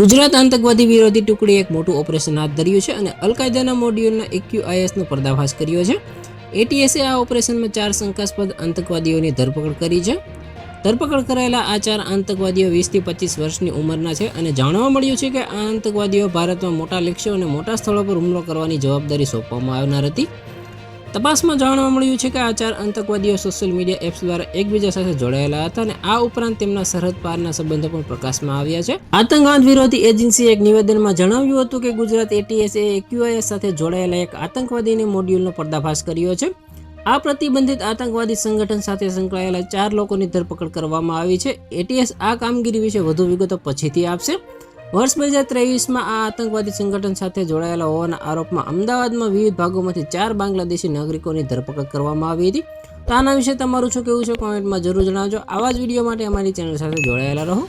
ગુજરાત આતંકવાદી વિરોધી ટુકડી એક મોટું ઓપરેશન હાથ ધર્યું છે અને અલ-કાયદાના મોડ્યુલના AQISનો પર્દાફાશ કર્યો છે. ATSએ આ ઓપરેશનમાં 4 શંકાસ્પદ આતંકવાદીઓની ધરપકડ કરી છે. ધરપકડ કરાયેલા આ 4 આતંકવાદીઓ 20 થી 25 વર્ષની ઉંમરના છે અને જાણવા મળ્યું છે કે આ આતંકવાદીઓ ભારતમાં મોટા લક્ષ્યો અને મોટા સ્થળો પર હુમલો કરવાની જવાબદારી સોંપવામાં આવનાર હતી. તપાસમાં જાણવા મળ્યું છે કે આ 4 આતંકવાદીઓ સોશિયલ મીડિયા એપ્સ દ્વારા એકબીજા સાથે જોડાયેલા હતા અને આ ઉપરાંત તેમના સરહદ પારના સંબંધો પણ પ્રકાશમાં આવ્યા છે. આતંકવાદ વિરોધી એજન્સીએ એક નિવેદનમાં જણાવ્યું હતું કે ગુજરાત ATS એ AQIS સાથે જોડાયેલા એક આતંકવાદીની મોડ્યુલનો પર્દાફાશ કર્યો છે. આ પ્રતિબંધિત આતંકવાદી સંગઠન સાથે સંકળાયેલા 4 લોકોની ધરપકડ કરવામાં આવી છે. ATS આ કામગીરી વિશે વધુ વિગતો પછીથી આપશે. વર્ષ 2023માં આ આતંકવાદી સંગઠન સાથે જોડાયેલા હોવાના આરોપમાં અમદાવાદમાં વિવિધ ભાગોમાંથી 4 બાંગ્લાદેશી નાગરિકોની ધરપકડ કરવામાં આવી હતી. તો આના વિશે તમારું શું કહેવું છે કોમેન્ટમાં જરૂર જણાવજો. આવા જ વિડીયો માટે અમારી ચેનલ સાથે જોડાયેલા રહો.